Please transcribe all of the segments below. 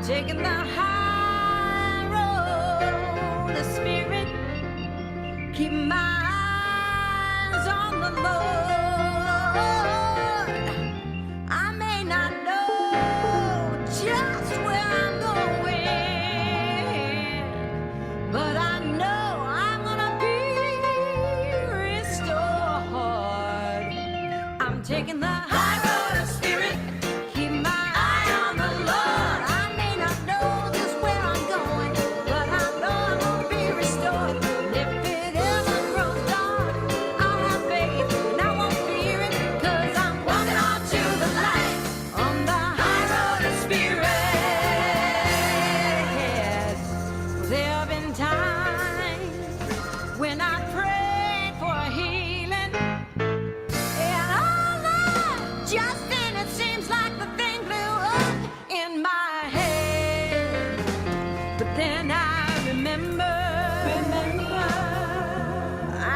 taking the high road, the Spirit, keep my eyes on the Lord. I may not know just where I'm going, but I know I'm gonna be restored. I'm taking the high road, the Spirit, keep my eye on the Lord. I may not know just where I'm going, but I know I'm gonna be restored. And if it ever grows dark, I'll have faith and I won't fear it, 'cause I'm walking on to the light on the high road of Spirit. There have been times when I prayed for healing, and all that just then it seems like the thing blew up in my head. But then I remember,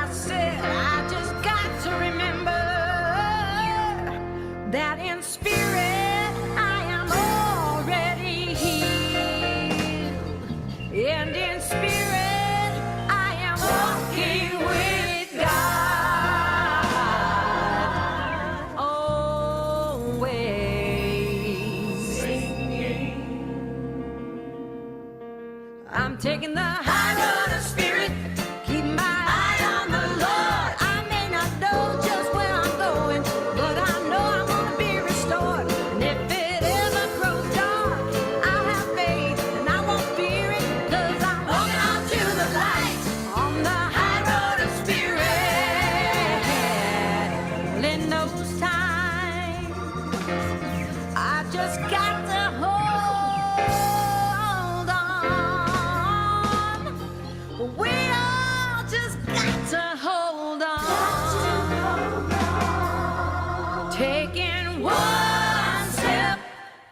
I said I just got to remember that in spirit I am already healed, and in spirit I am walking with God always. I'm taking the high road of Spirit, keep my eye on the Lord. I may not know just where I'm going, but I know I'm gonna be restored. And if it ever grows dark, I'll have faith and I won't fear it, 'cause I'm walking on to the light on the high road of Spirit. Well, in those times, I just got to hold on. We all just got to hold on. Taking one step,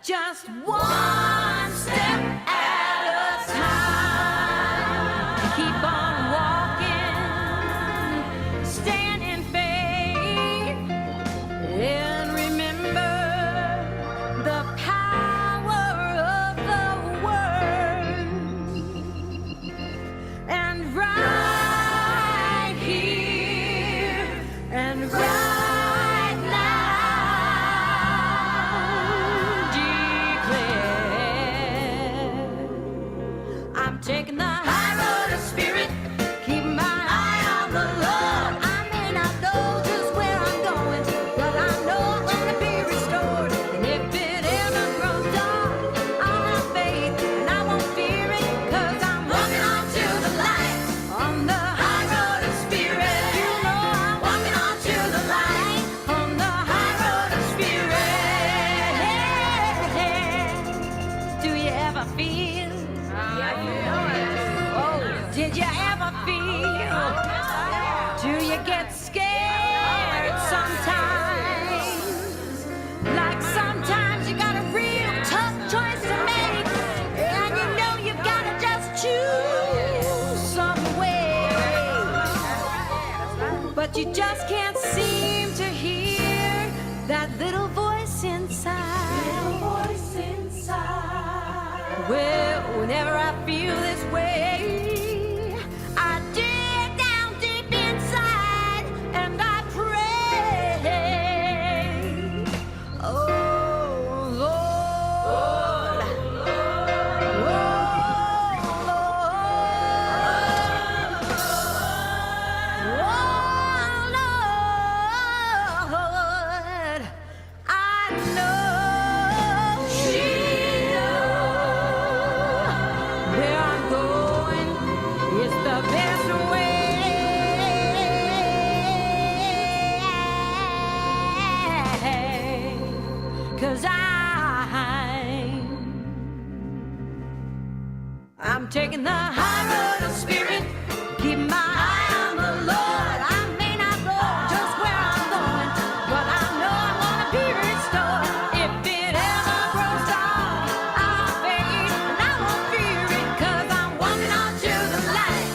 just one step at a time. Keep on walking, stand in faith, and remember the power of the word. And right here and right now declare, I'm taking the high road of Spirit, keep my eye on the Lord. I may not know just where I'm going, but I know I'm gonna be restored. And if it ever grows dark, I'll have faith and I won't fear it, 'cause I'm walking on to the light on the high road of Spirit. You know I'm walking on to the light on the high road of Spirit. Do you ever feel? Oh, did you ever feel? Do you get scared sometimes? Like sometimes you got a real tough choice to make, and you know you've got to just choose some way, but you just can't seem to hear that little voice inside. Well, whenever I feel this way, I dig down deep inside and I pray. Oh Lord, Lord, I know where I'm going is the best way. 'Cause I'm taking the high road of Spirit, keep my eye on the Lord. I may not go just where I'm going, but I know I'm gonna be restored. If it ever grows dark, I'll have faith and I won't fear it, 'cause I'm walking on to the light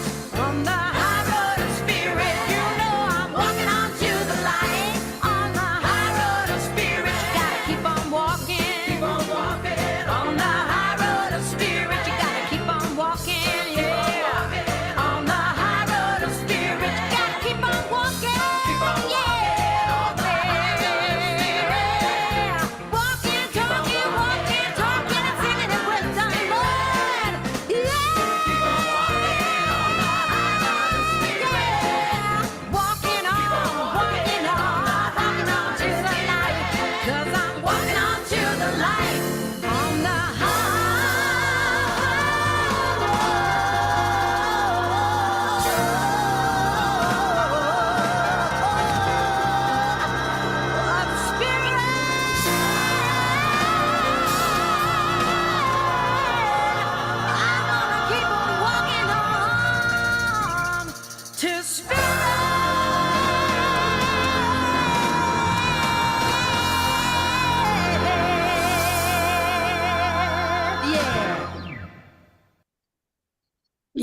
on the high road of Spirit. You know I'm walking on to the light on the high road of Spirit. You gotta keep on walking on the high road of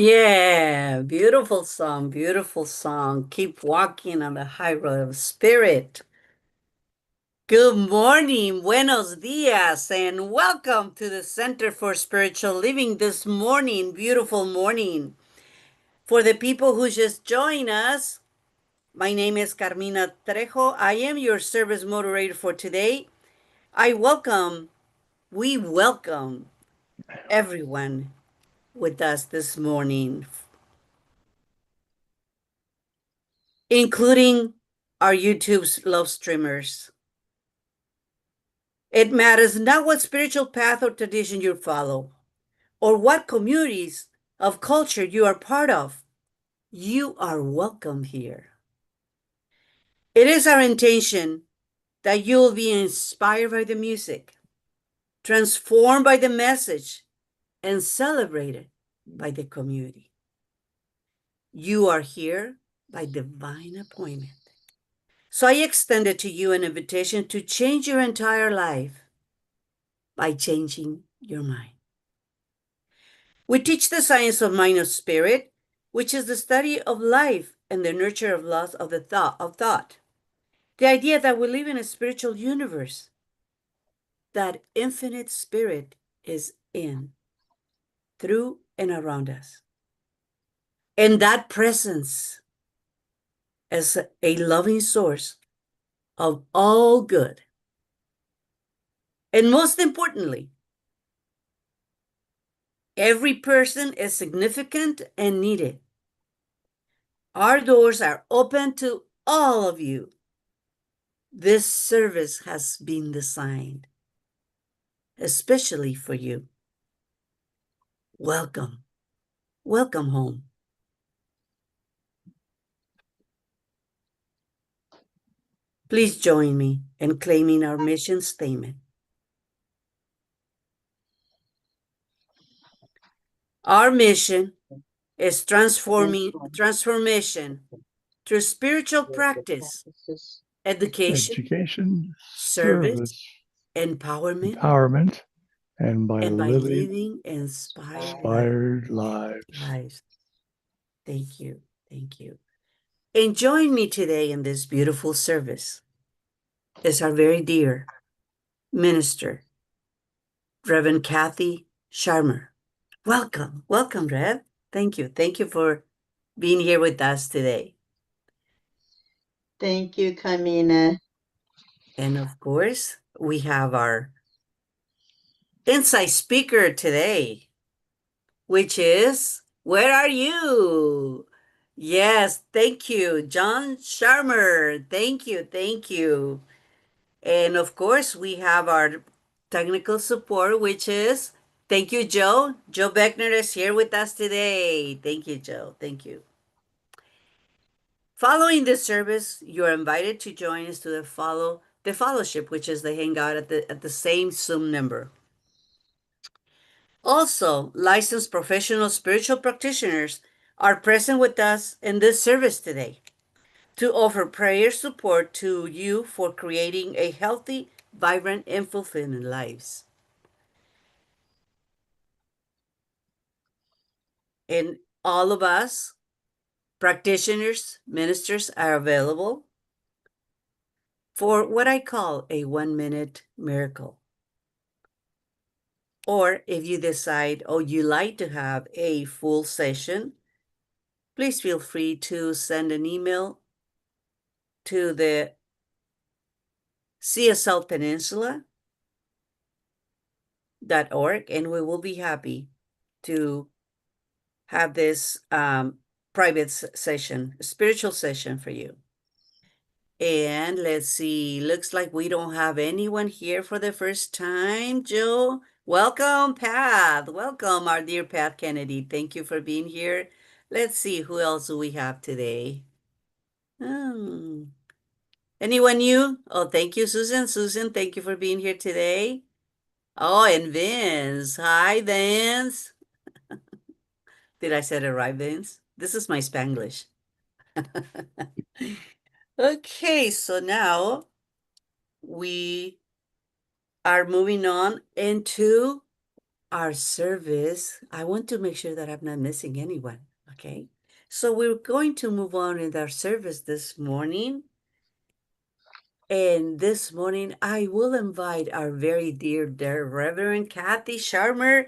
Yeah, beautiful song, beautiful song. Keep walking on the high road of spirit. Good morning, buenos dias, and welcome to the Center for Spiritual Living this morning, beautiful morning. For the people who just joined us, my name is Carmina Trejo. I am your service moderator for today. We welcome everyone with us this morning, including our YouTube's love streamers. It matters not what spiritual path or tradition you follow, or what communities of culture you are part of. You are welcome here. It is our intention that you will be inspired by the music, transformed by the message, and celebrated by the community. You are here by divine appointment. So I extended to you an invitation to change your entire life by changing your mind. We teach the science of mind of spirit, which is the study of life and the nurture of laws of the thought. The idea that we live in a spiritual universe, that infinite spirit is in, through, and around us. And that presence as a loving source of all good. And most importantly, every person is significant and needed. Our doors are open to all of you. This service has been designed especially for you. Welcome. Welcome home. Please join me in claiming our mission statement. Our mission is transformation through spiritual practice, education, education, service, service, empowerment, empowerment, and by and by living living inspired inspired lives. lives. Thank you. Thank you. And join me today in this beautiful service is our very dear minister, Reverend Kathy Scharmer. Welcome. Welcome, Rev. Thank you. Thank you for being here with us today. Thank you, Carmina. And of course, we have our insight speaker today, which is, where are you? Yes, thank you, John Scharmer. Thank you. Thank you. And of course, we have our technical support, which is, thank you, Joe. Joe Beckner is here with us today. Thank you, Joe. Thank you. Following this service, you are invited to join us to the fellowship, which is the hangout at the same Zoom number. Also, licensed professional spiritual practitioners are present with us in this service today to offer prayer support to you for creating a healthy, vibrant, and fulfilling lives. And all of us, practitioners, ministers, are available for what I call a 1-minute miracle. Or if you decide, oh, you like to have a full session, please feel free to send an email to the cslpeninsula.org, and we will be happy to have this private session, spiritual session for you. And let's see, looks like we don't have anyone here for the first time. Joe, welcome, Pat. Welcome, our dear Pat Kennedy. Thank you for being here. Let's see, who else do we have today? Anyone new? Oh, thank you, Susan. Susan, thank you for being here today. Oh, and Vince. Hi, Vince. Did I say it right, Vince? This is my Spanglish. Okay, so now we are moving on into our service, I want to make sure that I'm not missing anyone. Okay. So we're going to move on in our service this morning. And this morning, I will invite our very dear Reverend Kathy Scharmer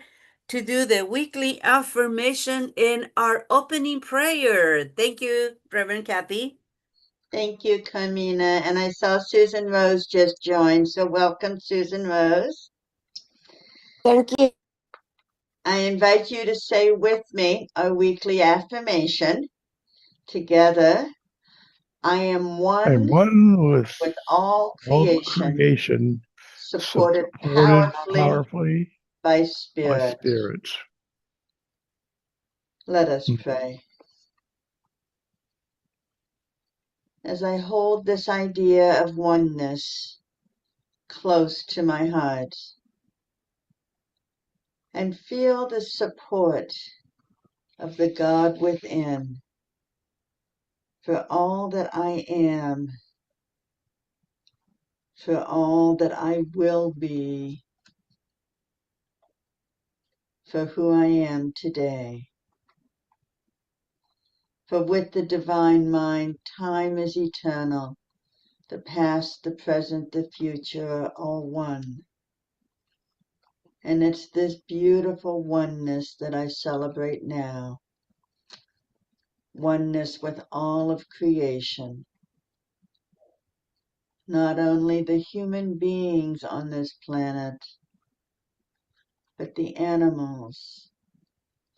to do the weekly affirmation in our opening prayer. Thank you, Reverend Kathy. Thank you, Carmina. And I saw Susan Rose just joined, so welcome, Susan Rose. Thank you. I invite you to say with me our weekly affirmation together. I am And one one with all all creation, creation supported supported powerfully by by Spirit. Spirit. Let us pray. As I hold this idea of oneness close to my heart and feel the support of the God within for all that I am, for all that I will be, for who I am today. For with the divine mind, time is eternal. The past, the present, the future are all one. And it's this beautiful oneness that I celebrate now. Oneness with all of creation. Not only the human beings on this planet, but the animals,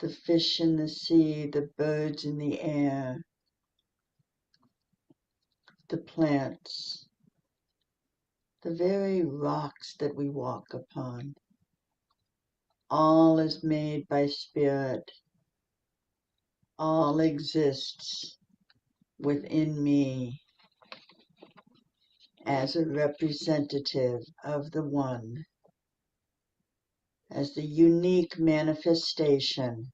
the fish in the sea, the birds in the air, the plants, the very rocks that we walk upon. All is made by Spirit. All exists within me as a representative of the One, as the unique manifestation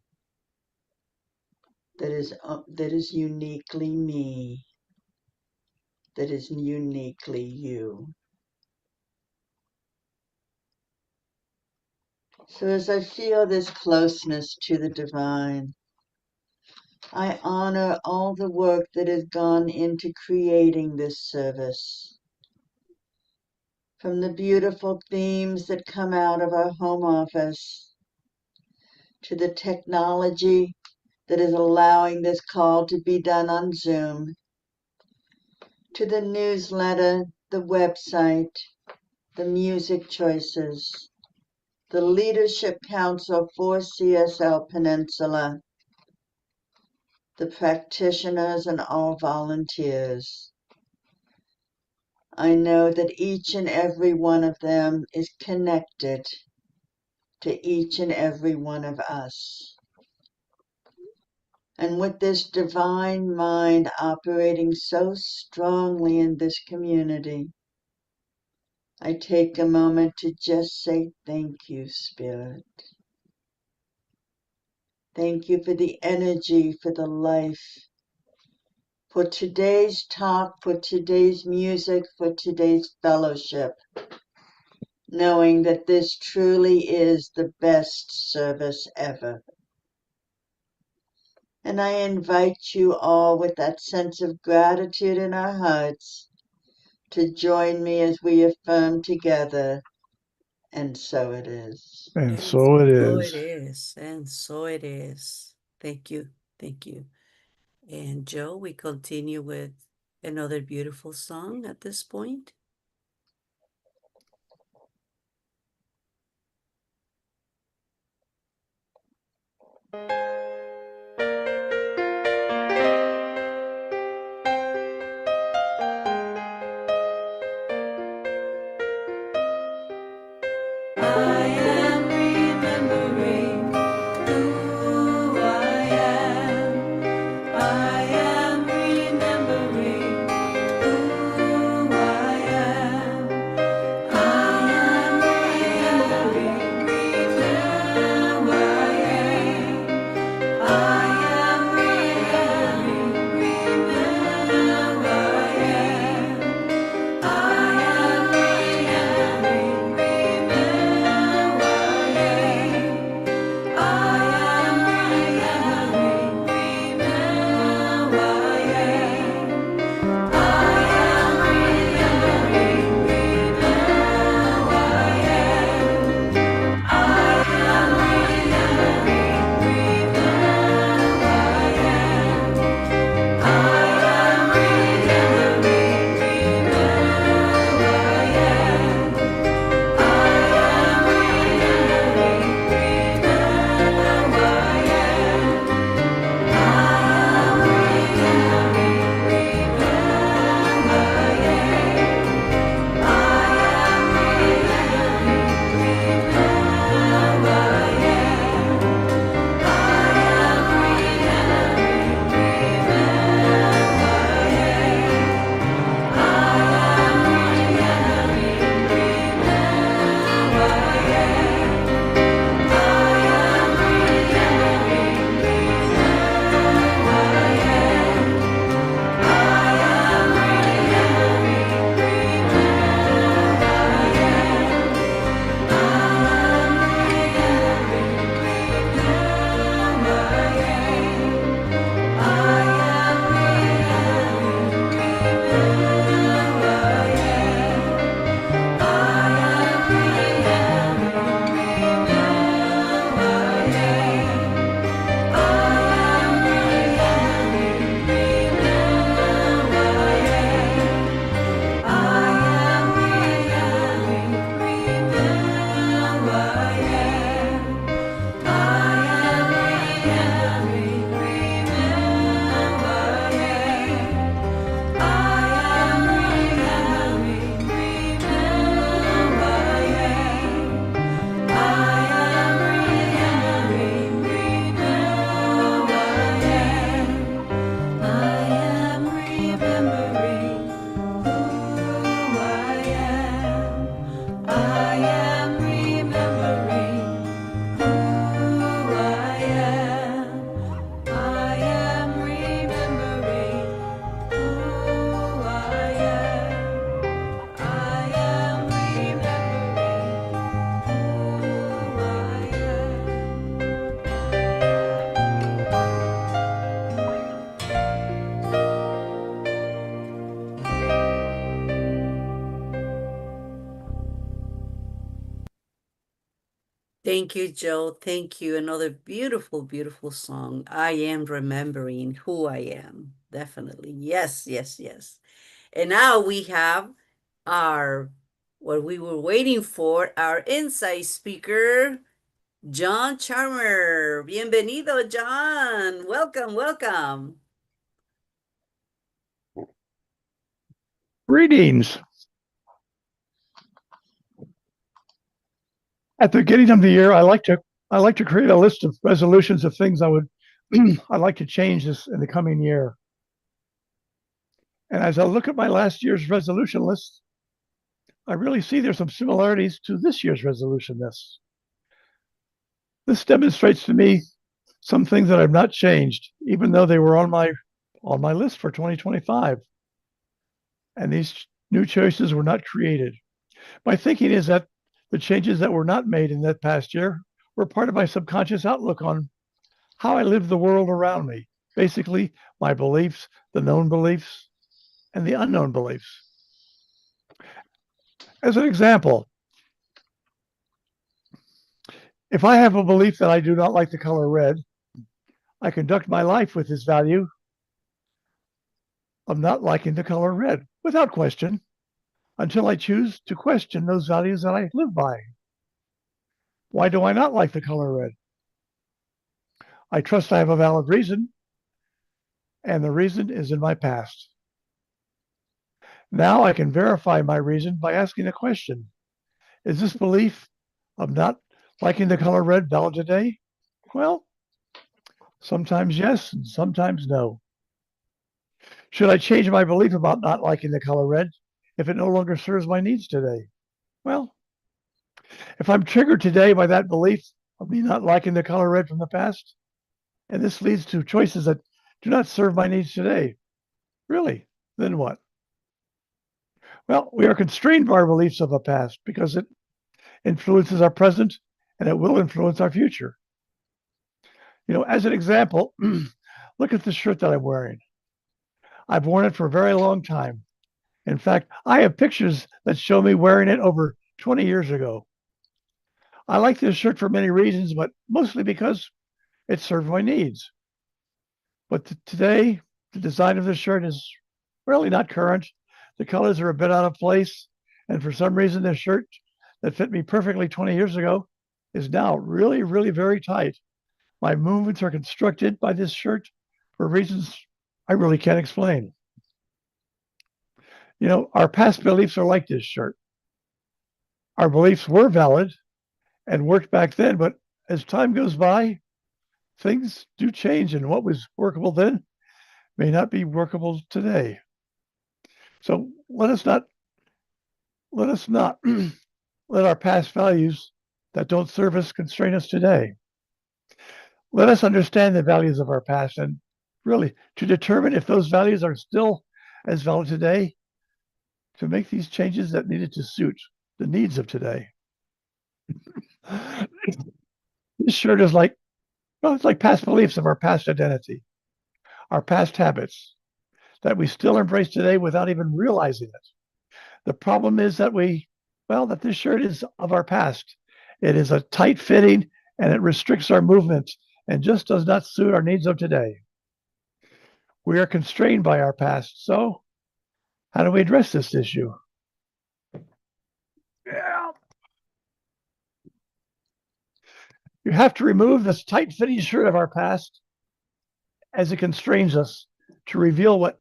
that is uniquely me, that is uniquely you. So as I feel this closeness to the divine, I honor all the work that has gone into creating this service. From the beautiful themes that come out of our home office, to the technology that is allowing this call to be done on Zoom, to the newsletter, the website, the music choices, the Leadership Council for CSL Peninsula, the practitioners and all volunteers. I know that each and every one of them is connected to each and every one of us. And with this divine mind operating so strongly in this community, I take a moment to just say thank you, Spirit. Thank you for the energy, for the life, for today's talk, for today's music, for today's fellowship, knowing that this truly is the best service ever. And I invite you all with that sense of gratitude in our hearts to join me as we affirm together, and so it is. And And so it so is. it is. And so it is. Thank you. Thank you. And Joe, we continue with another beautiful song at this point. I am remembering who I am. I am remembering who I am. I am remembering who I am. Thank you, Joe. Thank you. Another beautiful, beautiful song. I am remembering who I am. Definitely. Yes, yes, yes. And now we have our, what we were waiting for, our insight speaker, John Charmer. Bienvenido, John. Welcome, welcome. Greetings. At the beginning of the year, I like to create a list of resolutions of things I'd like to change this in the coming year. And as I look at my last year's resolution list, I really see there's some similarities to this year's resolution list. This demonstrates to me some things that I've not changed, even though they were on my list for 2025. And these new choices were not created. My thinking is that the changes that were not made in that past year were part of my subconscious outlook on how I live the world around me. Basically, my beliefs, the known beliefs, and the unknown beliefs. As an example, if I have a belief that I do not like the color red, I conduct my life with this value of not liking the color red without question until I choose to question those values that I live by. Why do I not like the color red? I trust I have a valid reason, and the reason is in my past. Now I can verify my reason by asking a question. Is this belief of not liking the color red valid today? Well, sometimes yes, and sometimes no. Should I change my belief about not liking the color red if it no longer serves my needs today? Well, if I'm triggered today by that belief of me not liking the color red from the past, and this leads to choices that do not serve my needs today, really, then what? Well, we are constrained by our beliefs of the past because it influences our present and it will influence our future. As an example, look at the shirt that I'm wearing. I've worn it for a very long time. In fact, I have pictures that show me wearing it over 20 years ago. I like this shirt for many reasons, but mostly because it served my needs. But today, the design of this shirt is really not current. The colors are a bit out of place. And for some reason, this shirt that fit me perfectly 20 years ago is now really, really very tight. My movements are constructed by this shirt for reasons I really can't explain. Our past beliefs are like this shirt. Our beliefs were valid and worked back then, but as time goes by, things do change, and what was workable then may not be workable today. So let us not let our past values that don't serve us constrain us today. Let us understand the values of our past and really to determine if those values are still as valid today, to make these changes that needed to suit the needs of today. This shirt is it's like past beliefs of our past identity, our past habits that we still embrace today without even realizing it. The problem is that that this shirt is of our past. It is a tight fitting and it restricts our movement and just does not suit our needs of today. We are constrained by our past. So how do we address this issue? Yeah. You have to remove this tight fitting shirt of our past as it constrains us to reveal what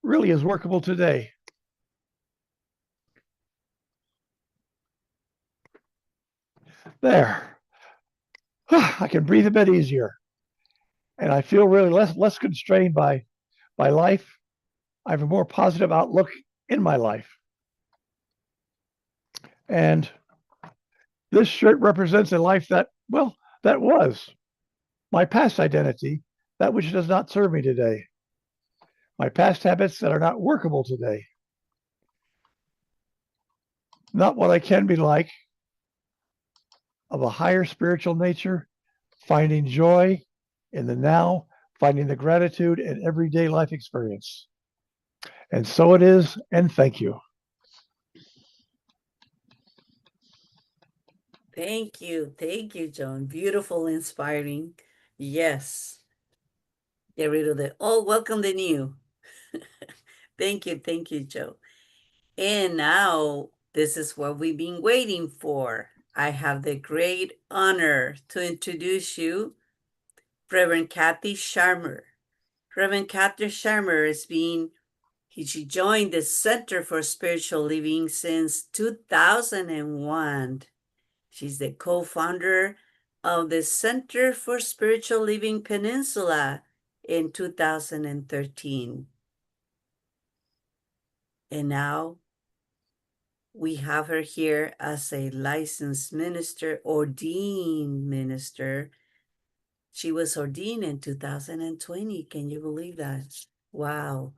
really is workable today. There. I can breathe a bit easier. And I feel really less constrained by life. I have a more positive outlook in my life. And this shirt represents a life that was my past identity, that which does not serve me today, my past habits that are not workable today, not what I can be like, of a higher spiritual nature, finding joy in the now, finding the gratitude in everyday life experience. And so it is, and thank you. Thank you. Thank you, John. Beautiful, inspiring. Yes. Get rid of the old, welcome the new. Thank you. Thank you, Joe. And now, this is what we've been waiting for. I have the great honor to introduce you, Reverend Kathy Scharmer. Reverend Kathy Scharmer she joined the Center for Spiritual Living since 2001. She's the co-founder of the Center for Spiritual Living Peninsula in 2013. And now we have her here as a licensed minister, ordained minister. She was ordained in 2020. Can you believe that? Wow.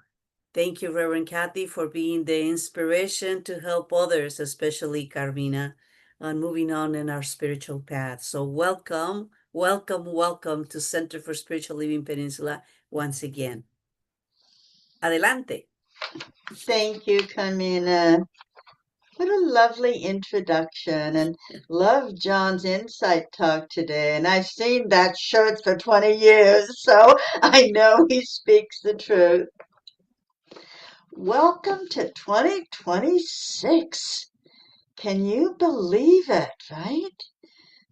Thank you, Reverend Kathy, for being the inspiration to help others, especially Carmina, on moving on in our spiritual path. So welcome, welcome, welcome to Center for Spiritual Living Peninsula once again. Adelante. Thank you, Carmina. What a lovely introduction, and love John's insight talk today. And I've seen that shirt for 20 years, so I know he speaks the truth. Welcome to 2026. Can you believe it, right?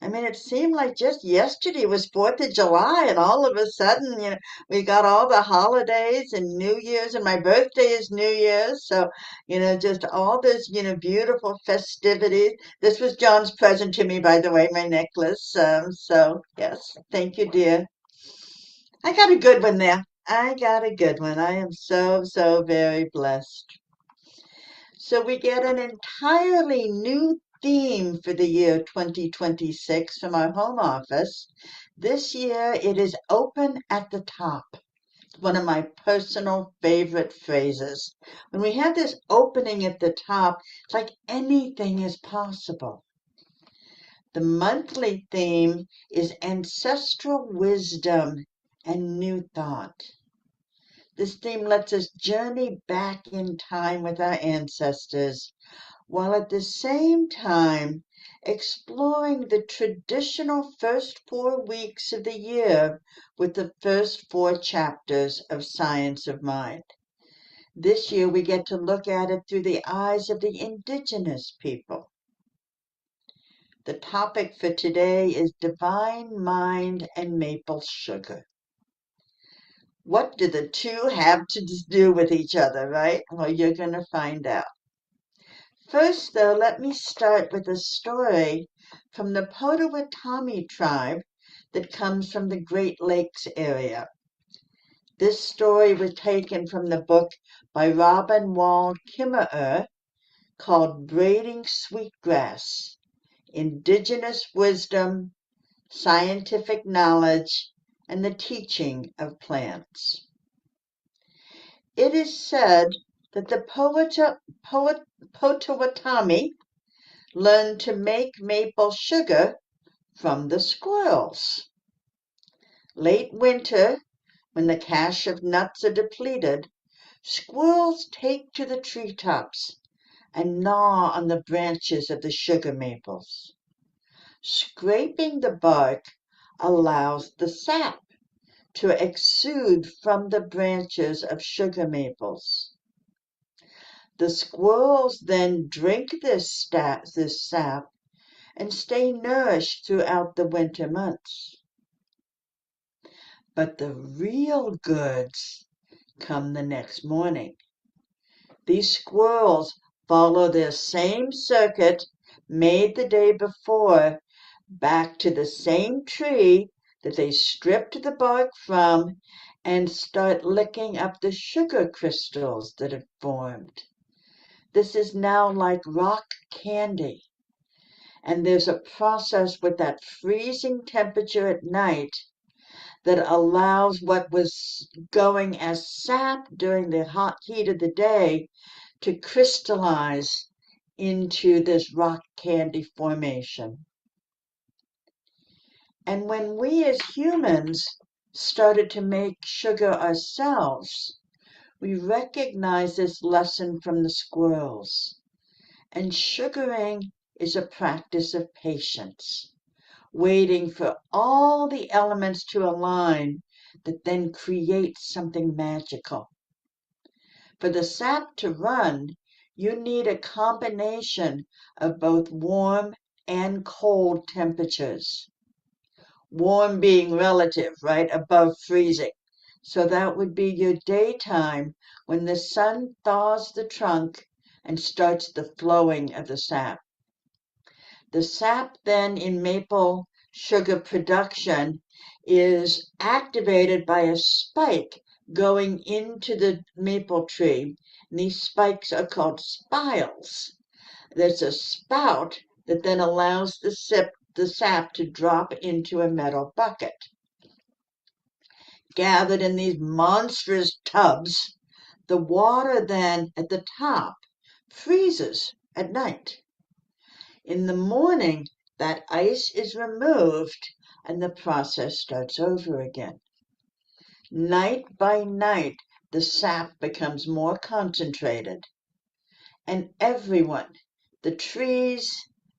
I mean, it seemed like just yesterday was 4th of July, and all of a sudden, we got all the holidays and New Year's, and my birthday is New Year's. So, just all this, beautiful festivities. This was John's present to me, by the way, my necklace. So, yes, thank you, dear. I got a good one there. I got a good one. I am so, so very blessed. So we get an entirely new theme for the year 2026 from our home office. This year it is open at the top. One of my personal favorite phrases. When we have this opening at the top, it's like anything is possible. The monthly theme is ancestral wisdom and new thought. This theme lets us journey back in time with our ancestors, while at the same time exploring the traditional first 4 weeks of the year with the first 4 chapters of Science of Mind. This year we get to look at it through the eyes of the indigenous people. The topic for today is Divine Mind and Maple Sugar. What do the two have to do with each other, right? Well, you're going to find out. First, though, let me start with a story from the Potawatomi tribe that comes from the Great Lakes area. This story was taken from the book by Robin Wall Kimmerer called Braiding Sweetgrass: Indigenous Wisdom, Scientific Knowledge, and the Teaching of Plants. It is said that the Potawatomi learned to make maple sugar from the squirrels. Late winter, when the cache of nuts are depleted, squirrels take to the treetops and gnaw on the branches of the sugar maples. Scraping the bark allows the sap to exude from the branches of sugar maples. The squirrels then drink this sap and stay nourished throughout the winter months. But the real goods come the next morning. These squirrels follow their same circuit made the day before back to the same tree that they stripped the bark from and start licking up the sugar crystals that have formed. This is now like rock candy. And there's a process with that freezing temperature at night that allows what was going as sap during the hot heat of the day to crystallize into this rock candy formation. And when we as humans started to make sugar ourselves, we recognized this lesson from the squirrels. And sugaring is a practice of patience, waiting for all the elements to align that then creates something magical. For the sap to run, you need a combination of both warm and cold temperatures. Warm being relative, right, above freezing. So that would be your daytime when the sun thaws the trunk and starts the flowing of the sap. The sap then in maple sugar production is activated by a spike going into the maple tree. And these spikes are called spiles. There's a spout that then allows the sap to drop into a metal bucket. Gathered in these monstrous tubs, the water then at the top freezes at night. In the morning, that ice is removed and the process starts over again. Night by night, the sap becomes more concentrated. And everyone, the trees,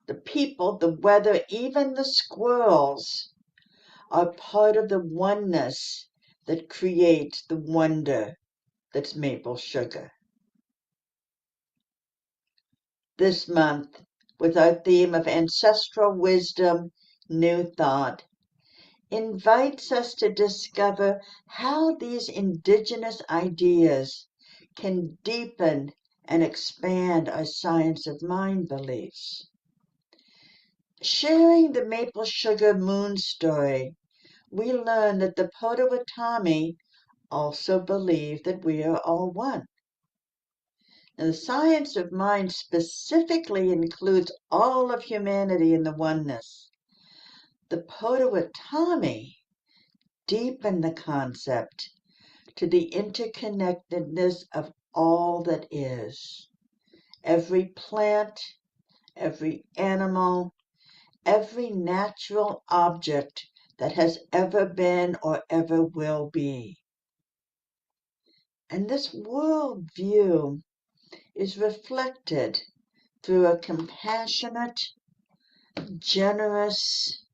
the people, the weather, even the squirrels, are part of the oneness that creates the wonder that's maple sugar. This month, with our theme of ancestral wisdom, new thought, invites us to discover how these indigenous ideas can deepen and expand our science of mind beliefs. Sharing the maple sugar moon story, we learn that the Potawatomi also believe that we are all one. And the science of mind specifically includes all of humanity in the oneness. The Potawatomi deepen the concept to the interconnectedness of all that is. Every plant, every animal, every natural object that has ever been or ever will be. And this worldview is reflected through a compassionate, generous,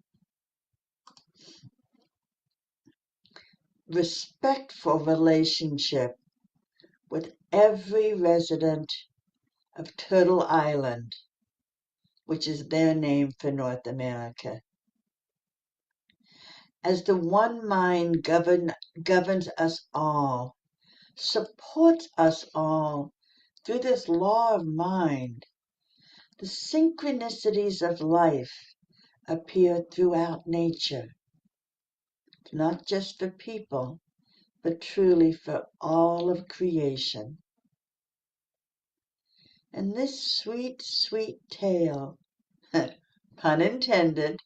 respectful relationship with every resident of Turtle Island, which is their name for North America. As the one mind governs us all, supports us all through this law of mind, the synchronicities of life appear throughout nature, not just for people, but truly for all of creation. And this sweet, sweet tale, pun intended,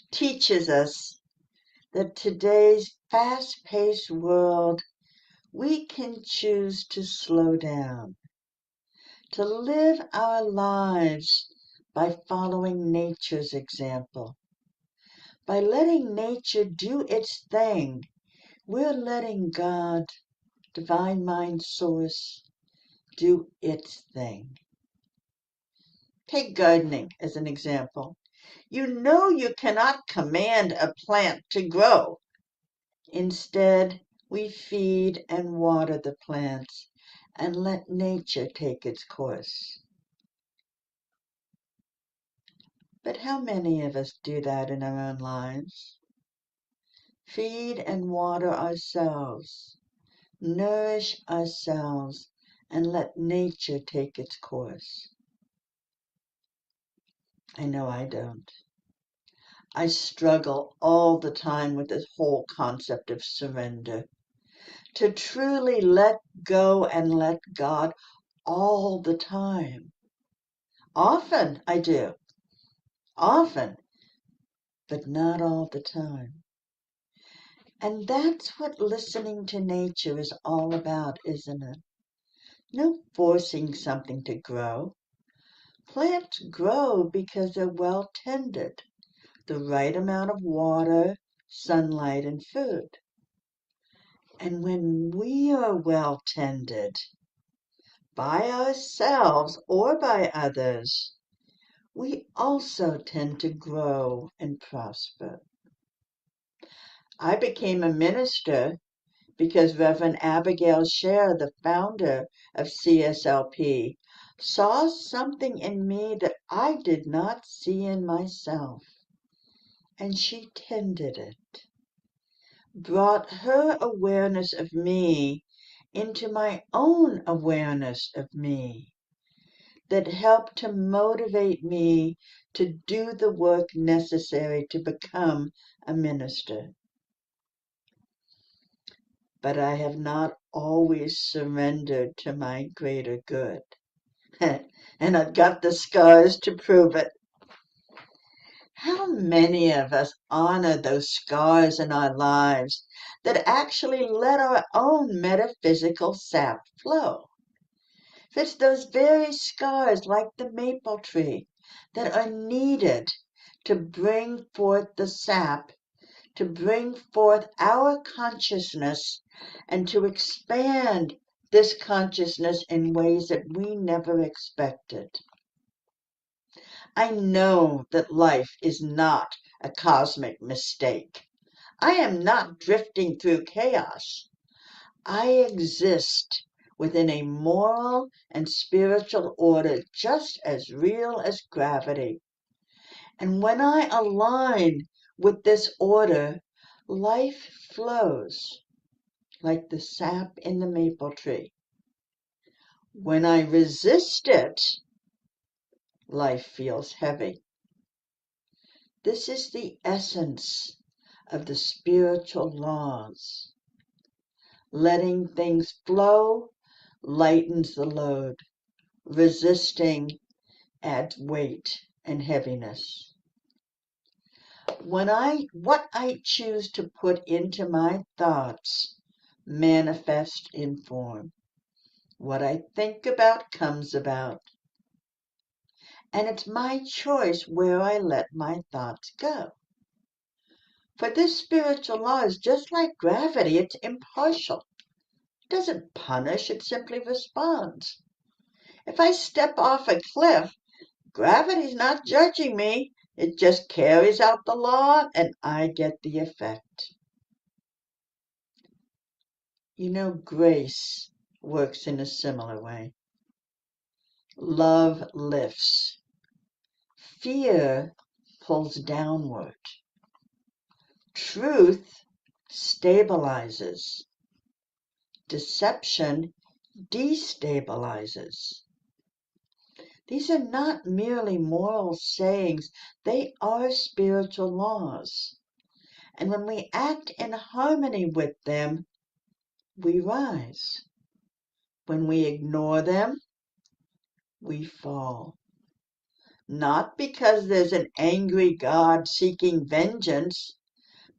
teaches us that today's fast-paced world, we can choose to slow down, to live our lives by following nature's example. By letting nature do its thing, we're letting God, Divine Mind Source, do its thing. Take gardening as an example. You know you cannot command a plant to grow. Instead, we feed and water the plants and let nature take its course. But how many of us do that in our own lives? Feed and water ourselves, nourish ourselves, and let nature take its course. I know I don't. I struggle all the time with this whole concept of surrender. To truly let go and let God all the time. Often I do. Often, but not all the time. And that's what listening to nature is all about, isn't it? No forcing something to grow. Plants grow because they're well tended, the right amount of water, sunlight, and food. And when we are well tended, by ourselves or by others, we also tend to grow and prosper. I became a minister because Reverend Abigail Scher, the founder of CSLP, saw something in me that I did not see in myself, and she tended it, brought her awareness of me into my own awareness of me, that helped to motivate me to do the work necessary to become a minister. But I have not always surrendered to my greater good. And I've got the scars to prove it. How many of us honor those scars in our lives that actually let our own metaphysical sap flow? It's those very scars, like the maple tree, that are needed to bring forth the sap, to bring forth our consciousness, and to expand this consciousness in ways that we never expected. I know that life is not a cosmic mistake. I am not drifting through chaos. I exist within a moral and spiritual order just as real as gravity. And when I align with this order, life flows like the sap in the maple tree. When I resist it, life feels heavy. This is the essence of the spiritual laws. Letting things flow lightens the load. Resisting adds weight and heaviness. What I choose to put into my thoughts manifest in form. What I think about comes about. And it's my choice where I let my thoughts go. For this spiritual law is just like gravity. It's impartial. It doesn't punish, it simply responds. If I step off a cliff, gravity's not judging me. It just carries out the law and I get the effect. You know, grace works in a similar way. Love lifts. Fear pulls downward. Truth stabilizes. Deception destabilizes. These are not merely moral sayings, they are spiritual laws. And when we act in harmony with them, we rise. When we ignore them, we fall. Not because there's an angry God seeking vengeance,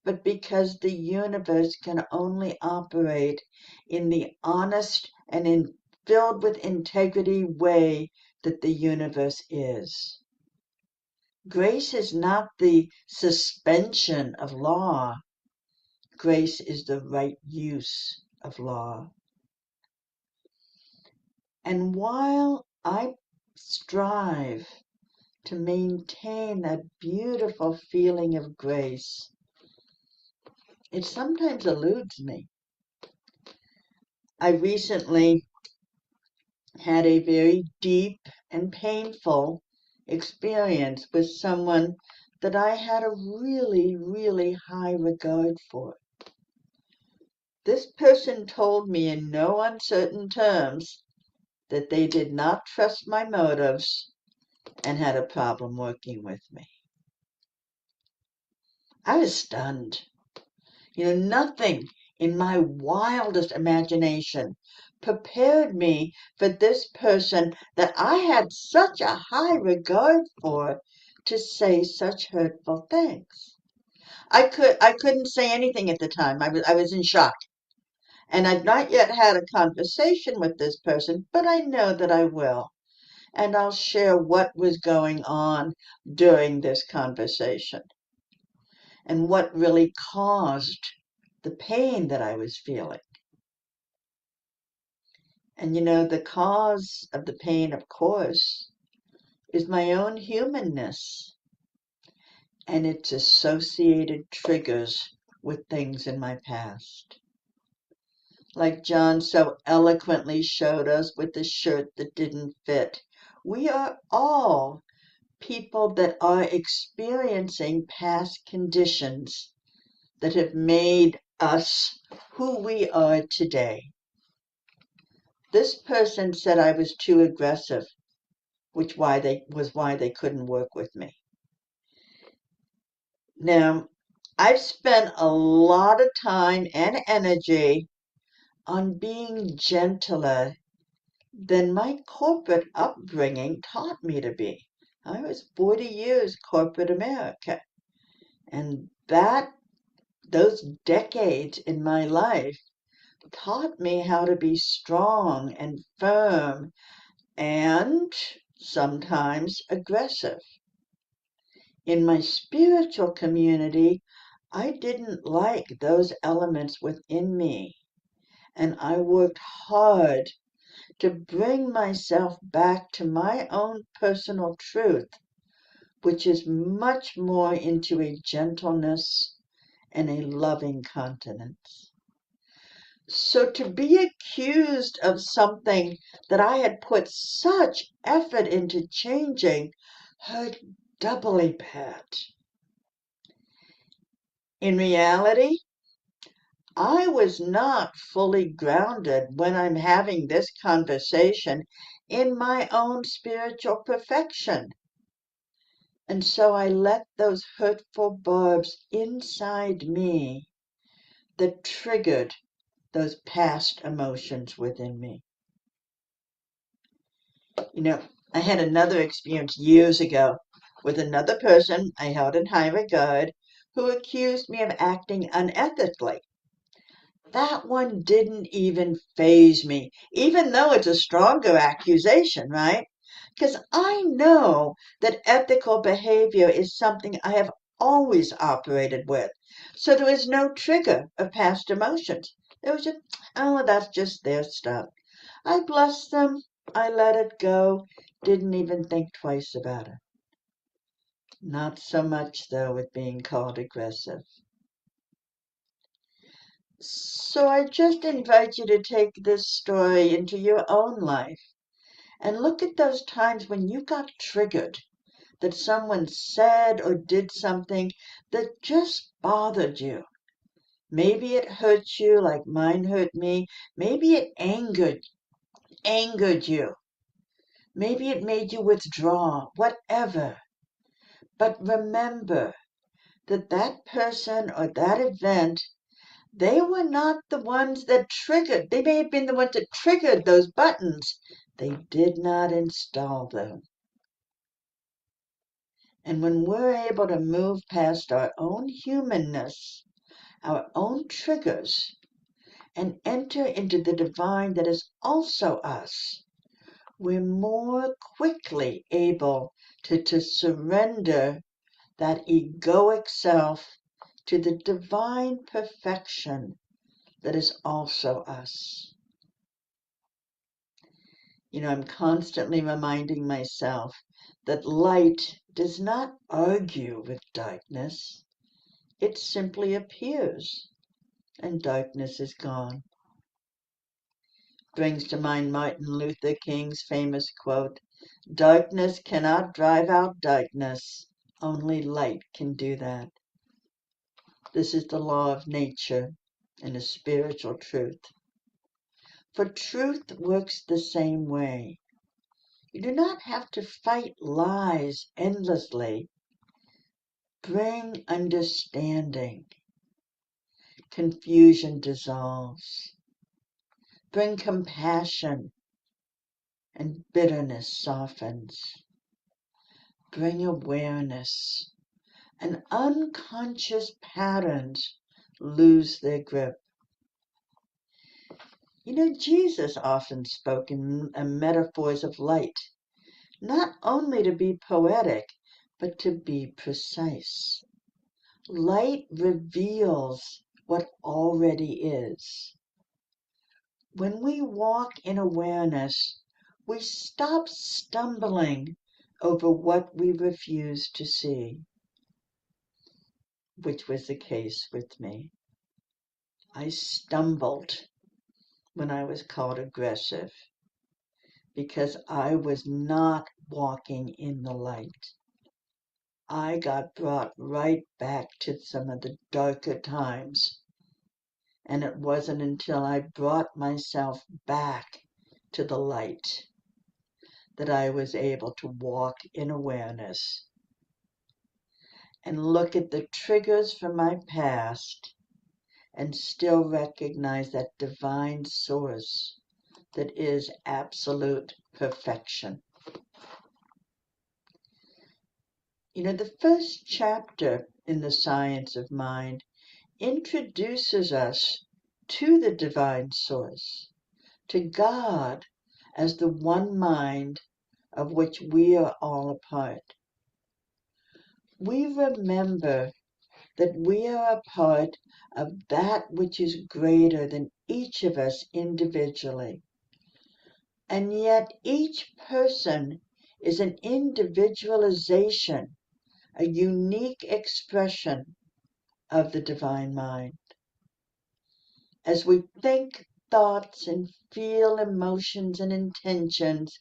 but because the universe can only operate in the honest and filled with integrity way that the universe is. Grace is not the suspension of law. Grace is the right use of law. And while I strive to maintain that beautiful feeling of grace, it sometimes eludes me. I recently had a very deep and painful experience with someone that I had a really, really high regard for. This person told me in no uncertain terms that they did not trust my motives and had a problem working with me. I was stunned. Nothing in my wildest imagination prepared me for this person that I had such a high regard for to say such hurtful things. I couldn't say anything at the time. I was in shock. And I've not yet had a conversation with this person, but I know that I will. And I'll share what was going on during this conversation and what really caused the pain that I was feeling. And the cause of the pain, of course, is my own humanness and its associated triggers with things in my past. Like John so eloquently showed us with the shirt that didn't fit, we are all people that are experiencing past conditions that have made us who we are today. This person said I was too aggressive, which was why they couldn't work with me. Now, I've spent a lot of time and energy on being gentler than my corporate upbringing taught me to be. I was 40 years corporate America, and those decades in my life taught me how to be strong and firm and sometimes aggressive. In my spiritual community, I didn't like those elements within me, and I worked hard to bring myself back to my own personal truth, which is much more into a gentleness and a loving continence. So to be accused of something that I had put such effort into changing hurt doubly bad. In reality, I was not fully grounded when I'm having this conversation in my own spiritual perfection. And so I let those hurtful barbs inside me that triggered those past emotions within me. You know, I had another experience years ago with another person I held in high regard who accused me of acting unethically. That one didn't even faze me, even though it's a stronger accusation, right? Because I know that ethical behavior is something I have always operated with. So there was no trigger of past emotions. It was just, oh, that's just their stuff. I blessed them. I let it go. Didn't even think twice about it. Not so much, though, with being called aggressive. So I just invite you to take this story into your own life and look at those times when you got triggered, that someone said or did something that just bothered you. Maybe it hurt you like mine hurt me. Maybe it angered you. Maybe it made you withdraw, whatever. But remember that that person or that event, they were not the ones that triggered. They may have been the ones that triggered those buttons. They did not install them. And when we're able to move past our own humanness, our own triggers, and enter into the divine that is also us, we're more quickly able to surrender that egoic self to the divine perfection that is also us. You know, I'm constantly reminding myself that light does not argue with darkness. It simply appears, and darkness is gone. Brings to mind Martin Luther King's famous quote, "Darkness cannot drive out darkness. Only light can do that." This is the law of nature and a spiritual truth. For truth works the same way. You do not have to fight lies endlessly. Bring understanding. Confusion dissolves. Bring compassion, and bitterness softens. Bring awareness, and unconscious patterns lose their grip. You know, Jesus often spoke in metaphors of light, not only to be poetic, but to be precise. Light reveals what already is. When we walk in awareness, we stop stumbling over what we refuse to see, which was the case with me. I stumbled when I was called aggressive because I was not walking in the light. I got brought right back to some of the darker times, and it wasn't until I brought myself back to the light that I was able to walk in awareness and look at the triggers from my past and still recognize that divine source that is absolute perfection. You know, the first chapter in the Science of Mind introduces us to the divine source, to God as the one mind of which we are all a part. We remember that we are a part of that which is greater than each of us individually. And yet each person is an individualization, a unique expression of the divine mind. As we think thoughts and feel emotions and intentions,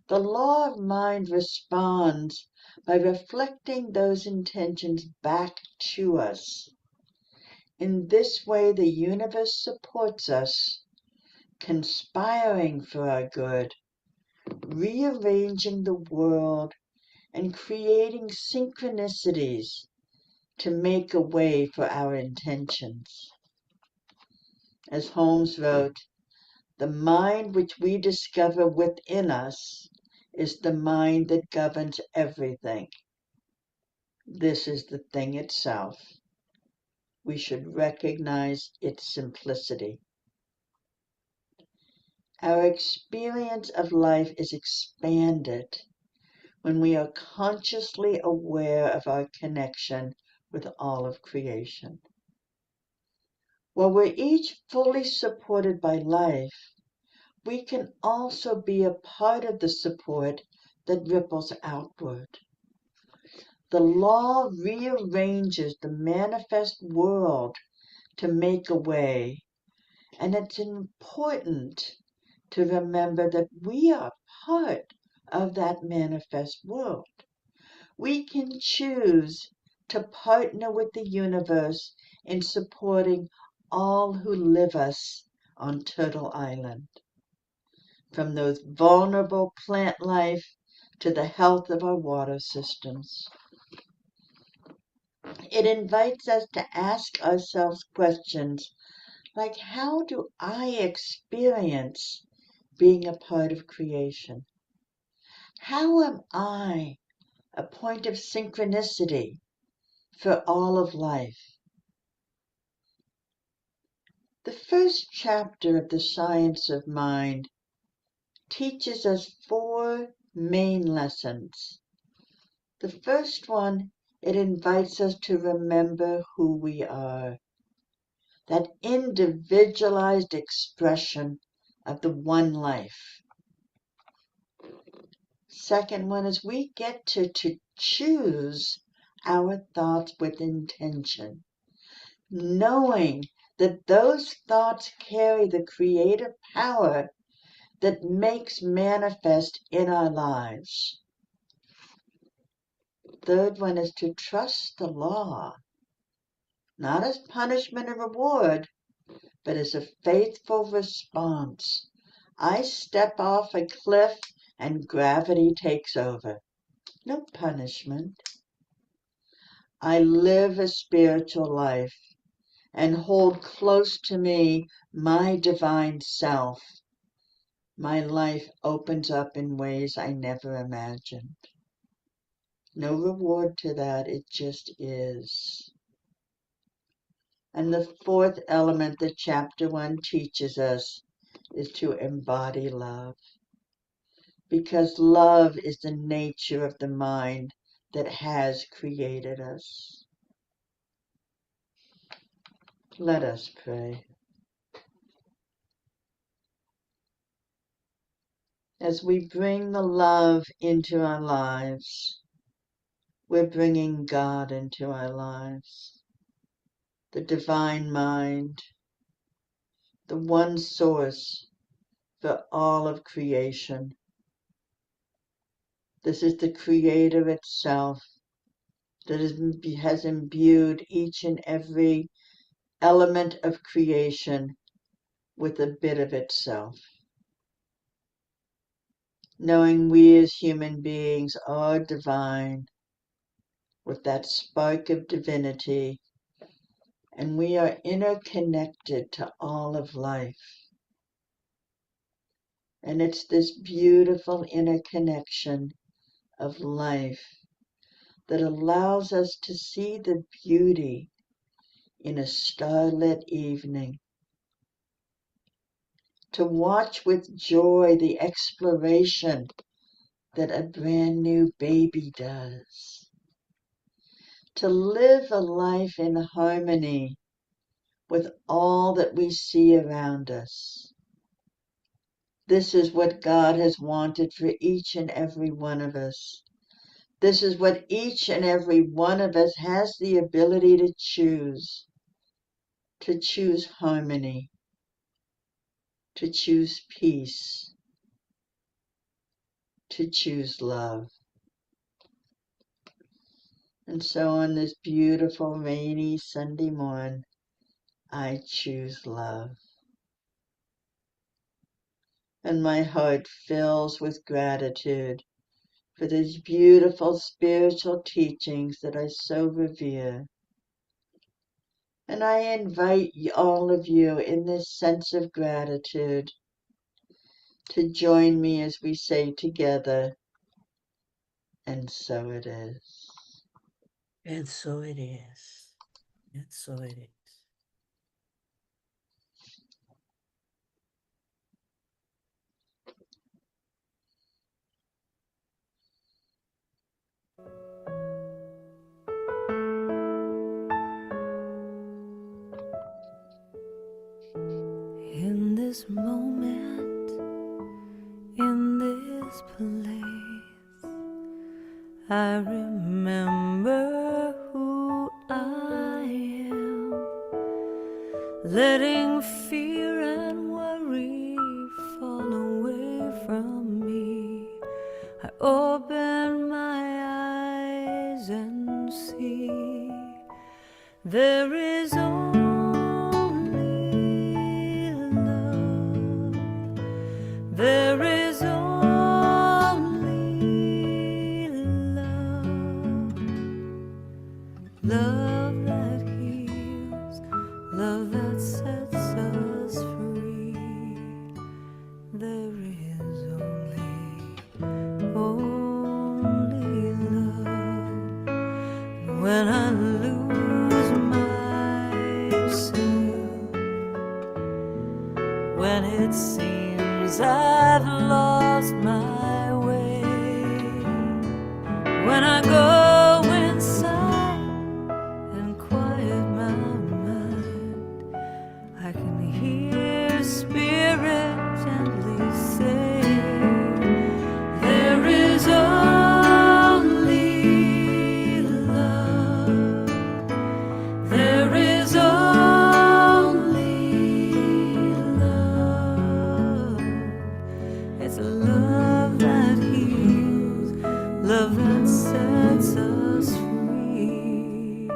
the law of mind responds by reflecting those intentions back to us. In this way, the universe supports us, conspiring for our good, rearranging the world and creating synchronicities to make a way for our intentions. As Holmes wrote, the mind which we discover within us is the mind that governs everything. This is the thing itself. We should recognize its simplicity. Our experience of life is expanded when we are consciously aware of our connection with all of creation. While we're each fully supported by life, we can also be a part of the support that ripples outward. The law rearranges the manifest world to make a way, and it's important to remember that we are part of that manifest world. We can choose to partner with the universe in supporting all who live us on Turtle Island, from those vulnerable plant life to the health of our water systems. It invites us to ask ourselves questions like, how do I experience being a part of creation? How am I a point of synchronicity for all of life? The first chapter of the Science of Mind teaches us 4 main lessons. The first one, it invites us to remember who we are, that individualized expression of the one life. Second one is we get to choose our thoughts with intention, knowing that those thoughts carry the creative power that makes manifest in our lives. Third one is to trust the law, not as punishment or reward, but as a faithful response. I step off a cliff and gravity takes over. No punishment. I live a spiritual life and hold close to me my divine self. My life opens up in ways I never imagined. No reward to that, it just is. And the fourth element that chapter 1 teaches us is to embody love. Because love is the nature of the mind that has created us. Let us pray. As we bring the love into our lives, we're bringing God into our lives, the divine mind, the one source for all of creation. This is the Creator itself that has imbued each and every element of creation with a bit of itself. Knowing we as human beings are divine with that spark of divinity, and we are interconnected to all of life. And it's this beautiful interconnection of life that allows us to see the beauty in a starlit evening, to watch with joy the exploration that a brand new baby does, to live a life in harmony with all that we see around us. This is what God has wanted for each and every one of us. This is what each and every one of us has the ability to choose harmony, to choose peace, to choose love. And so on this beautiful rainy Sunday morn, I choose love. And my heart fills with gratitude for these beautiful spiritual teachings that I so revere. And I invite all of you in this sense of gratitude to join me as we say together, and so it is. And so it is. And so it is. In this moment, in this place, I remember who I am, letting fear and worry fall away from me. I open my eyes and see there is only love. There is only love. Love that heals, love that sets us free. There is only love. When I lose myself, when it seems I've lost my way, when I go inside and quiet my mind, I can hear Spirit gently say, there is only love. There is only love. It's love that heals, love that sets us free.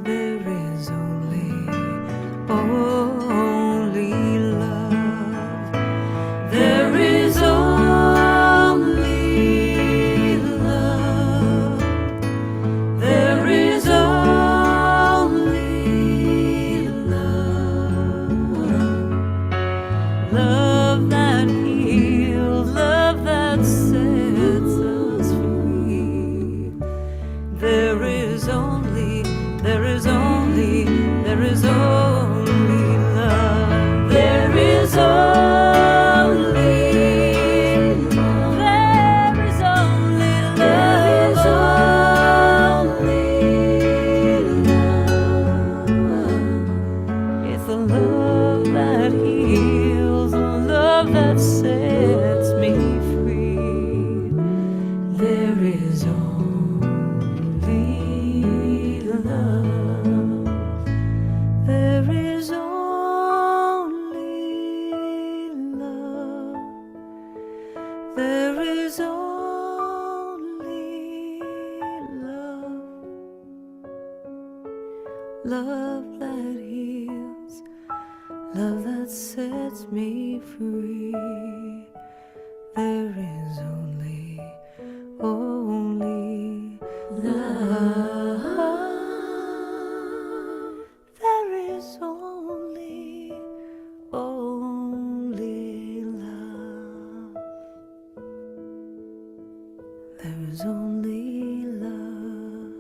There is only love. There is only love. There is only love. Love that heals, love that sets us free. There is only love. There is only love. There is only love. It's the love that heals, the love that sets me free. love that heals, love that sets me free. There is only love. There is only love. There is only love.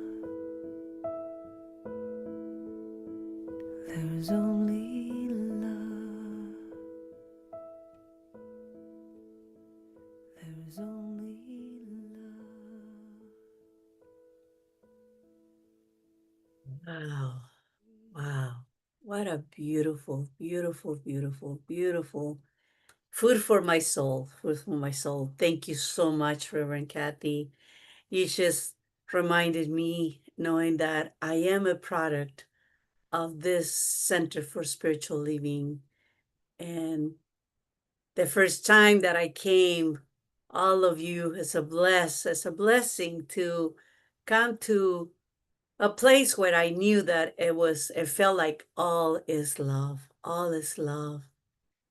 There is only love. There is only love. Wow. Wow. What a beautiful, beautiful, beautiful, beautiful food for my soul. Food for my soul. Thank you so much, Reverend Kathy. You just reminded me knowing that I am a product of this Center for Spiritual Living. And the first time that I came, all of you as a blessing to come to a place where I knew that it felt like all is love, all is love.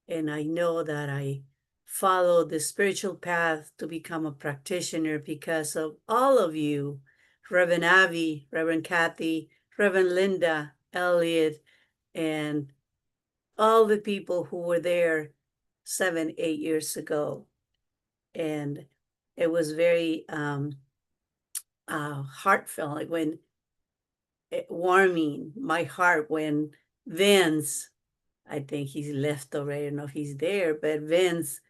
And I know that I followed the spiritual path to become a practitioner because of all of you, Reverend Avi, Reverend Kathy, Reverend Linda, Elliot, and all the people who were there 7, 8 years ago. And it was very heartfelt, like when warming my heart when Vince, I think he's left already, I don't know if he's there, but Vince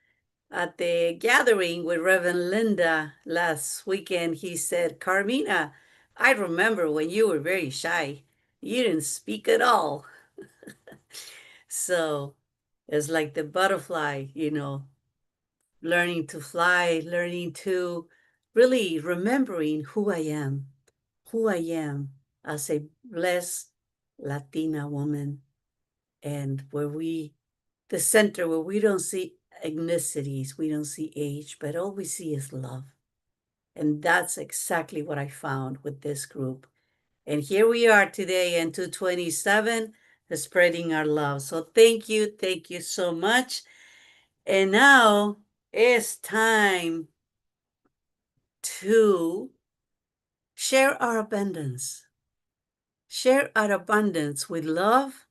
at the gathering with Reverend Linda last weekend, he said, Carmina, I remember when you were very shy. You didn't speak at all. So it's like the butterfly, learning to fly, learning to really remembering who I am as a blessed Latina woman, and the center where we don't see ethnicities, we don't see age, but all we see is love. And that's exactly what I found with this group. And here we are today in 227, spreading our love. So thank you so much. And now it's time to share our abundance. Share our abundance with love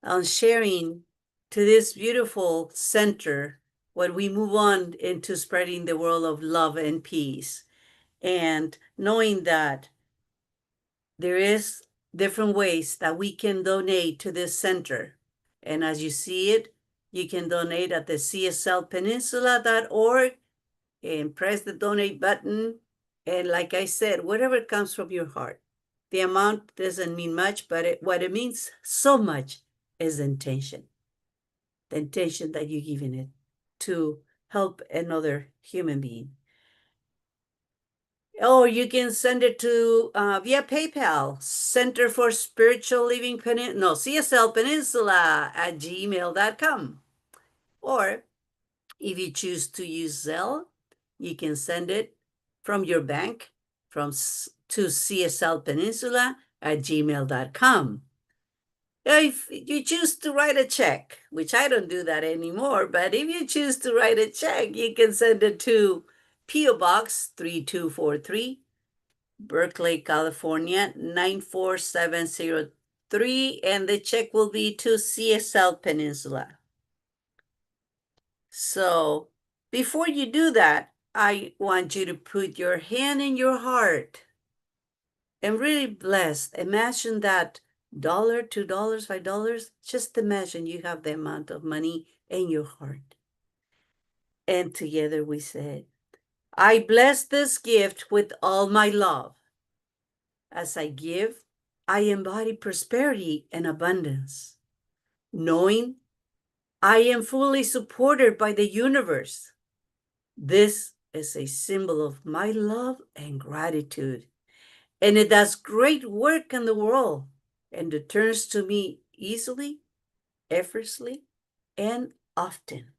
on sharing to this beautiful center when we move on into spreading the world of love and peace. And knowing that there is different ways that we can donate to this center. And as you see it, you can donate at the cslpeninsula.org and press the donate button. And like I said, whatever comes from your heart. The amount doesn't mean much, but what it means so much is intention. The intention that you're giving it to help another human being. Or you can send it to via PayPal, Center for Spiritual Living CSL Peninsula at gmail.com. Or if you choose to use Zelle, you can send it from your bank to CSL Peninsula at gmail.com. If you choose to write a check, which I don't do that anymore, but if you choose to write a check, you can send it to P.O. Box 3243, Berkeley, California 94703, and the check will be to CSL Peninsula. So before you do that, I want you to put your hand in your heart and really bless. Imagine that $1, $2, $5. Just imagine you have the amount of money in your heart. And together we said, I bless this gift with all my love. As I give, I embody prosperity and abundance, knowing I am fully supported by the universe. This is a symbol of my love and gratitude, and it does great work in the world and returns to me easily, effortlessly, and often.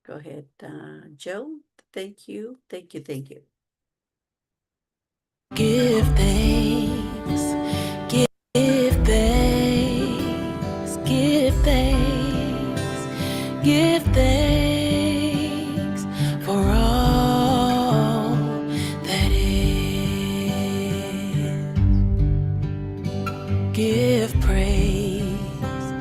Go ahead, Joe. Thank you. Thank you. Thank you. Give thanks, give thanks, give thanks, give thanks for all that is. Give praise,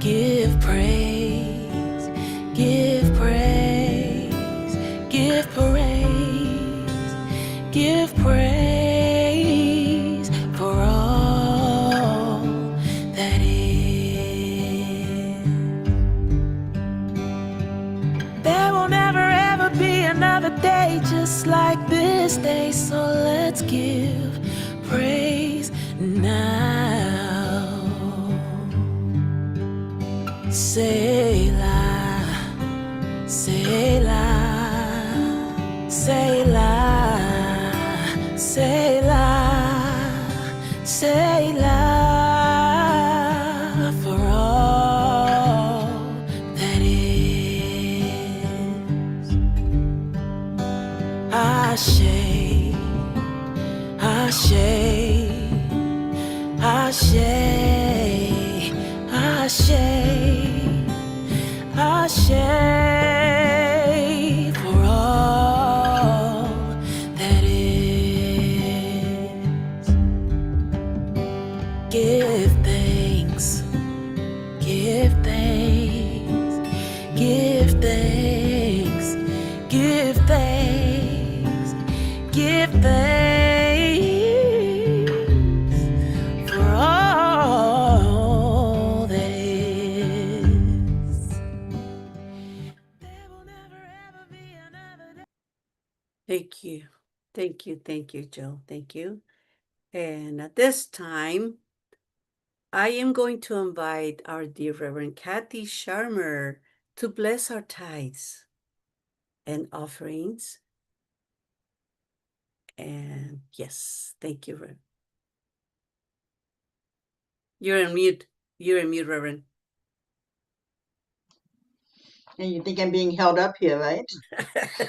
give praise, give praise, give praise, give praise for all that is. There will never ever be another day just like this day, so let's give praise now. Selah, Selah, Selah, Selah, Selah for all that is. Ashe, Ashe, Ashe, Ashe, Ashe for all that is. Give thanks, give thanks, give thanks, give thanks, give thanks for all that is. There will never ever be another day. Thank you. Thank you. Thank you, Joe. Thank you. And at this time, I am going to invite our dear Reverend Kathy Scharmer to bless our tithes and offerings. And yes, thank you, Reverend. You're on mute. You're on mute, Reverend. And you think I'm being held up here, right?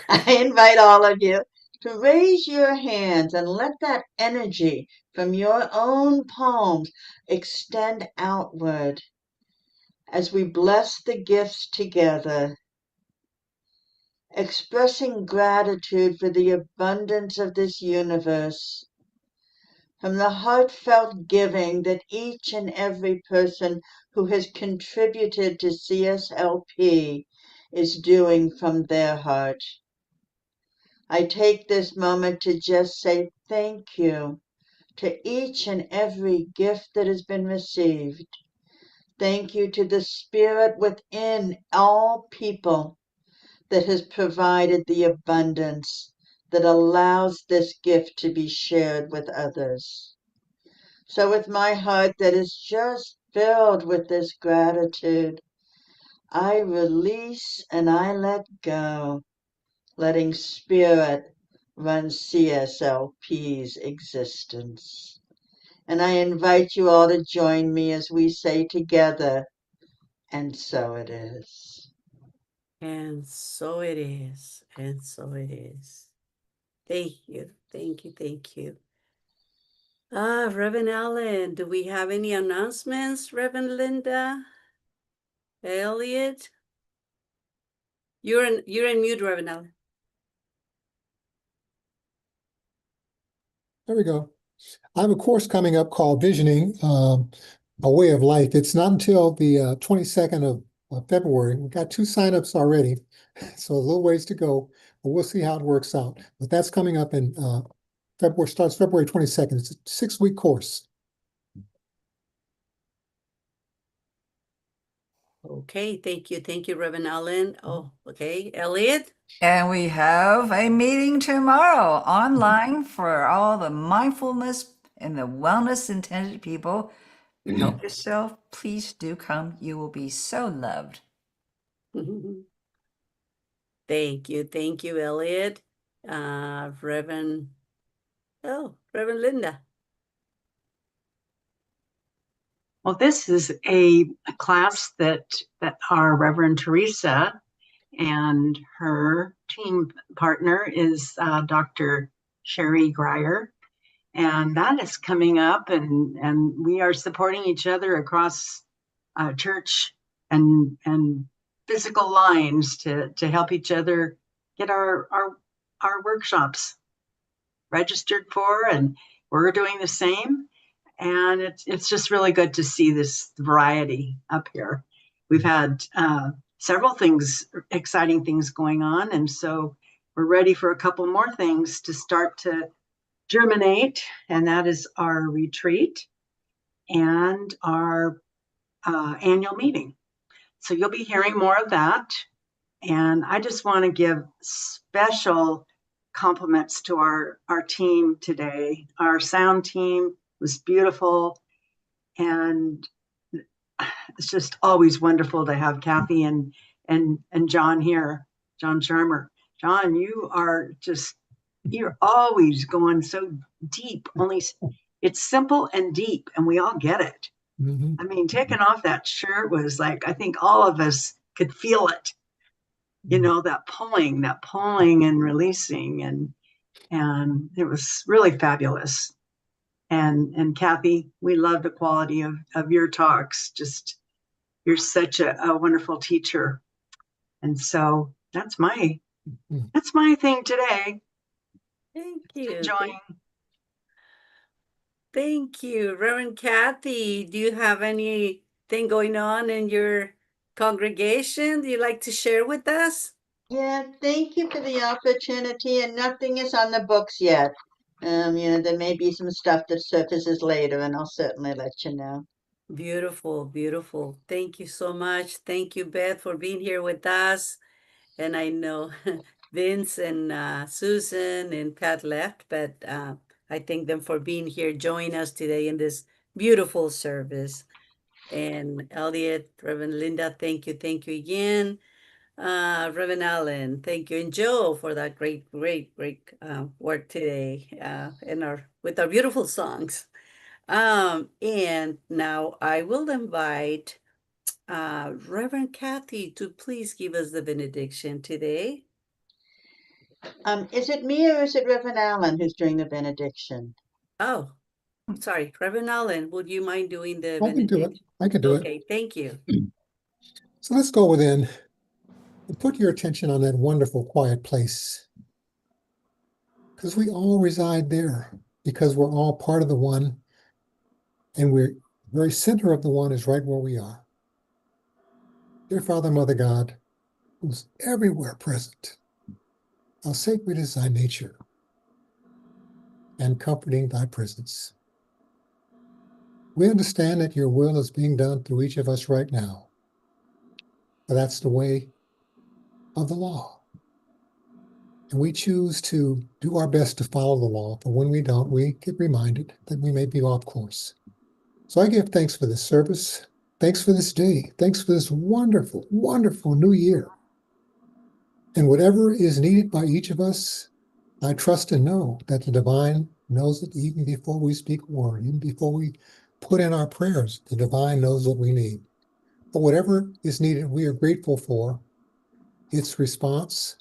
I invite all of you to raise your hands and let that energy from your own palms extend outward as we bless the gifts together, expressing gratitude for the abundance of this universe, from the heartfelt giving that each and every person who has contributed to CSLP is doing from their heart. I take this moment to just say thank you to each and every gift that has been received. Thank you to the Spirit within all people that has provided the abundance that allows this gift to be shared with others. So with my heart that is just filled with this gratitude, I release and I let go, letting Spirit run CSLP's existence. And I invite you all to join me as we say together, and so it is. And so it is. And so it is. Thank you. Thank you. Thank you. Reverend Allen, do we have any announcements, Reverend Linda? Elliot? You're in mute, Reverend Allen. There we go. I have a course coming up called Visioning a Way of Life. It's not until the 22nd of February. We've got 2 signups already, so a little ways to go, but we'll see how it works out. But that's coming up in February, starts February 22nd. It's a 6-week course. Okay, thank you. Thank you, Reverend Allen. Oh, okay. Elliot? And we have a meeting tomorrow online for all the mindfulness and the wellness intended people. Help yourself. Please do come. You will be so loved. Thank you. Thank you, Elliot. Reverend Linda. Well, this is a class that our Reverend Teresa and her team partner is Dr. Sherry Grier. And that is coming up, and we are supporting each other across church and physical lines to help each other get our workshops registered for, and we're doing the same. And it's just really good to see this variety up here. We've had several things, exciting things going on, and so we're ready for a couple more things to start to germinate, and that is our retreat and our annual meeting. So you'll be hearing more of that. And I just want to give special compliments to our team today. Our sound team was beautiful, and it's just always wonderful to have Kathy and John here, John Scharmer. John, you're always going so deep. Only it's simple and deep, and we all get it. Mhm. I mean, taking off that shirt was like, I think all of us could feel it. You know, that pulling and releasing, and it was really fabulous. And Kathy, we love the quality of your talks. Just, you're such a wonderful teacher. And so that's my thing today. Thank you. Enjoying. Thank you. Reverend Kathy, do you have anything going on in your congregation? Do you like to share with us? Yeah, thank you for the opportunity, and nothing is on the books yet. There may be some stuff that surfaces later, and I'll certainly let you know. Beautiful, beautiful. Thank you so much. Thank you, Beth, for being here with us. And I know Vince and Susan and Pat left, but I thank them for being here, joining us today in this beautiful service. And Elliot, Reverend Linda, thank you again. Reverend Allen, thank you, and Joe for that great work today with our beautiful songs. And now I will invite Reverend Kathy to please give us the benediction today. Is it me or is it Reverend Allen who's doing the benediction? Oh, sorry, Reverend Allen, would you mind doing the I can do it. benediction? I can do it. Okay, thank you. So let's go within and put your attention on that wonderful quiet place, because we all reside there, because we're all part of the one, and we're very center of the one is right where we are. Dear Father, Mother God, who's everywhere present, how sacred is thy nature and comforting thy presence. We understand that your will is being done through each of us right now. But that's the way of the law. And we choose to do our best to follow the law, but when we don't, we get reminded that we may be off course. So I give thanks for this service. Thanks for this day. Thanks for this wonderful, wonderful new year. And whatever is needed by each of us, I trust and know that the divine knows it even before we speak a word, even before we put in our prayers. The divine knows what we need. But whatever is needed, we are grateful for its response.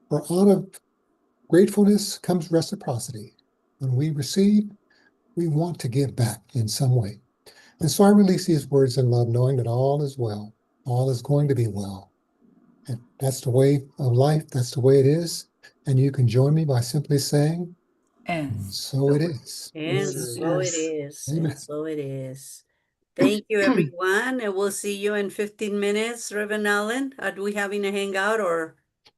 For out of gratefulness comes reciprocity. When we receive, we want to give back in some way. And so I release these words in love, knowing that all is well, all is going to be well. And that's the way of life, that's the way it is. And you can join me by simply saying, And so it is. And so it Yes. is, Amen. and so it is. Thank you, everyone, and we'll see you in 15 minutes, Reverend Allen. Are we having a hangout or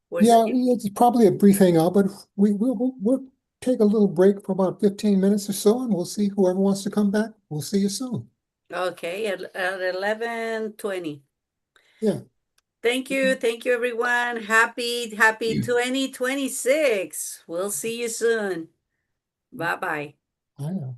was Yeah, it? it's probably a brief hangout, but we'll take a little break for about 15 minutes or so, and we'll see whoever wants to come back. We'll see you soon. Okay, at 11:20. Yeah. Thank you, everyone. Happy 2026. We'll see you soon. Bye-bye. I know.